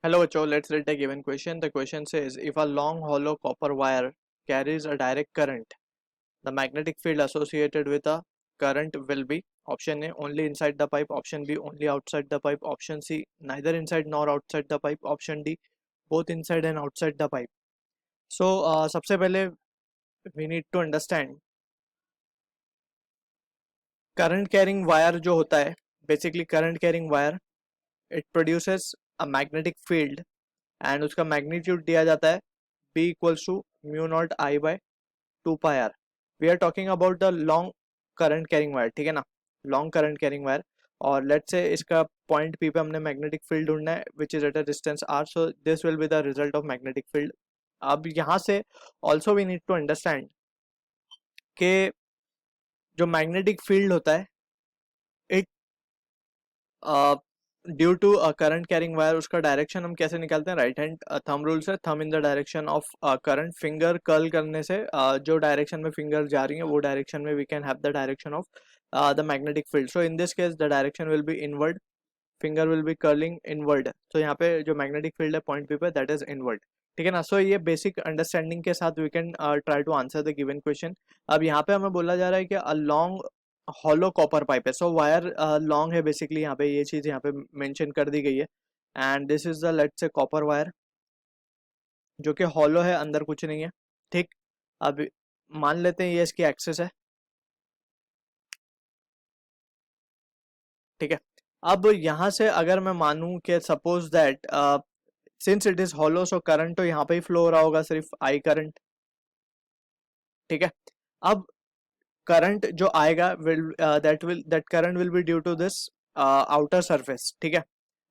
Hello, Cho. Let's read the given question. The question says, if a long hollow copper wire carries a direct current, the magnetic field associated with a current will be option A only inside the pipe, option B only outside the pipe, option C neither inside nor outside the pipe, option D both inside and outside the pipe. So सबसे पहले we need to understand current carrying wire जो होता है, basically current carrying wire it produces a magnetic field and उसका magnitude दिया जाता है B equals to mu naught I by 2 pi r. We are talking about the long current carrying wire, ठीक है ना, long current carrying wire. और let's say इसका point P पे हमने magnetic field ढूंढना है which is at a distance r, so this will be the result of magnetic field. अब यहाँ से also we need to understand कि जो magnetic field होता है it due to current carrying wire उसका डायरेक्शन हम कैसे निकालते हैं, राइट हैंड थंब रूल से. Thumb in the direction of current, finger curl करने से जो डायरेक्शन में फिंगर जा रही है वो डायरेक्शन में we can have the direction of the magnetic field. So in this case the direction will be inward, finger will be curling inward. तो यहाँ पे जो मैग्नेटिक फील्ड है पॉइंट पी पे दैट इज इनवर्ड, ठीक है ना. सो ये बेसिक अंडरस्टैंडिंग के साथ we can try to answer the given question. अब यहाँ पे हमें बोला जा रहा है कि a long hollow copper pipe है. सो वायर लॉन्ग है बेसिकली, यहाँ पे ये चीज यहाँ पे मेंशन कर दी गई है. And this is the let's say copper wire जो कि हॉलो है, अंदर कुछ नहीं है, ठीक. अब मान लेते हैं ये इसकी एक्सिस है, ठीक है. अब यहाँ से अगर मैं मानूं कि suppose that since it is hollow so current तो यहाँ पे ही फ्लो हो रहा होगा, सिर्फ आई करंट, ठीक है. अब करंट जो आएगा that current will be due to this outer surface, ठीक है.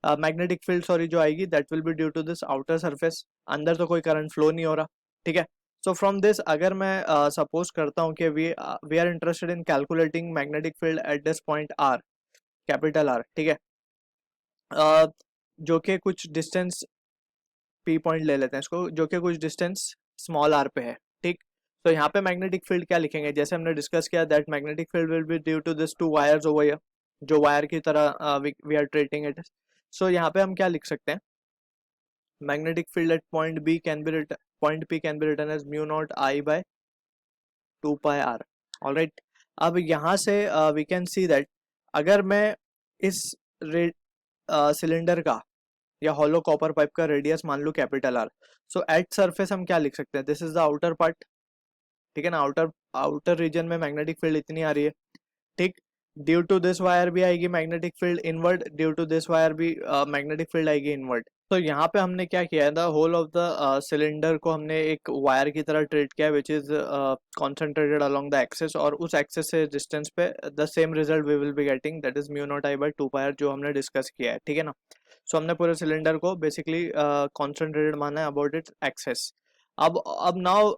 मैग्नेटिक फील्ड सॉरी जो आएगी that will be due to this outer surface. अंदर तो कोई करंट फ्लो नहीं हो रहा, ठीक है. सो फ्रॉम दिस अगर मैं सपोज करता हूँ कि we are interested in calculating magnetic field at this point R, capital R, ठीक है. जो कि कुछ डिस्टेंस पी पॉइंट ले लेते हैं इसको, जो कि कुछ डिस्टेंस स्मॉल आर पे है, ठीक. तो यहाँ पे मैग्नेटिक फील्ड क्या लिखेंगे, जैसे हमने डिस्कस किया that magnetic field will be due to this two wires over here, जो वायर की तरह we are treating it. So यहाँ पे हम क्या लिख सकते हैं, magnetic field at point B can be written, point P can be written as mu naught I by 2 pi R. Alright. अब यहाँ से वी कैन सी दैट अगर मैं इस सिलेंडर का या हॉलो कॉपर पाइप का रेडियस मान लूं capital R, so at surface हम क्या लिख सकते हैं, this is the outer part, ठीक है ना. आउटर आउटर रीजन में मैग्नेटिक फील्ड इतनी आ रही है, ठीक. ड्यू टू दिस वायर भी आएगी magnetic field inward, due to this wire भी मैग्नेटिक फील्ड आएगी इनवर्ड. तो यहाँ पे हमने क्या किया है, the whole of the cylinder को हमने एक वायर की तरह ट्रीट किया which is concentrated along the axis, और उस एक्सेस से डिस्टेंस पे the same result we will be getting that is mu naught I by 2 pi जो हमने डिस्कस किया है, ठीक है ना. सो हमने पूरे सिलेंडर को बेसिकली कॉन्सेंट्रेटेड माना है अबाउट इट्स एक्सेस. अब नाउ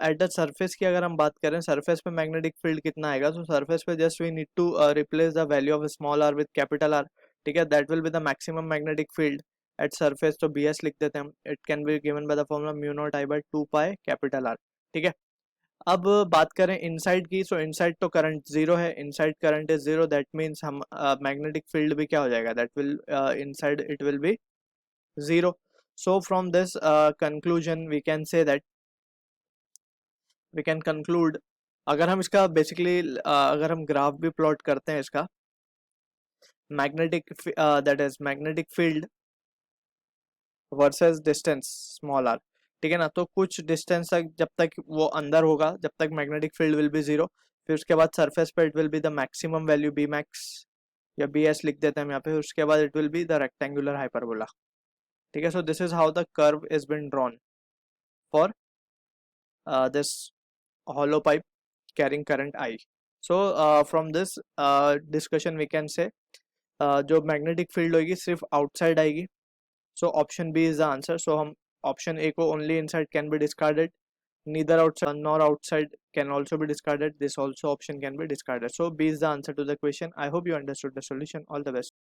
एट द सरफेस की अगर हम बात करें, सरफेस पे मैग्नेटिक फील्ड कितना आएगा, तो सरफेस पे just we need to replace the value of small r with capital R, ठीक है. That will be the maximum magnetic field at surface, तो बी एस लिख देते हैं हम. It can be given by the formula mu naught I by 2 pi capital R, ठीक है. अब बात करें इनसाइड की, सो इनसाइड तो करंट जीरो है, inside current is zero, that means हम मैग्नेटिक फील्ड भी क्या हो जाएगा, that will inside it will be zero. So from this conclusion we can say that we can conclude, अगर हम इसका बेसिकली अगर हम ग्राफ भी प्लॉट करते हैं इसका, magnetic that is magnetic field versus distance small r, ठीक है ना. तो कुछ डिस्टेंस तक जब तक वो अंदर होगा, जब तक magnetic field will be zero, फिर उसके बाद सरफेस पे it will be the maximum value B max या बी एस लिख देते हैं हम यहाँ पे, उसके बाद it will be the rectangular hyperbola, ठीक है. So this is how the curve is been drawn for this hollow pipe carrying current I. So from this discussion we can say जो मैग्नेटिक फील्ड होगी सिर्फ outside आएगी. So option B is the answer. So हम option A को only inside can be discarded, neither outside nor outside can also be discarded, this also option can be discarded. So B is the answer to the question. I hope you understood the solution. All the best.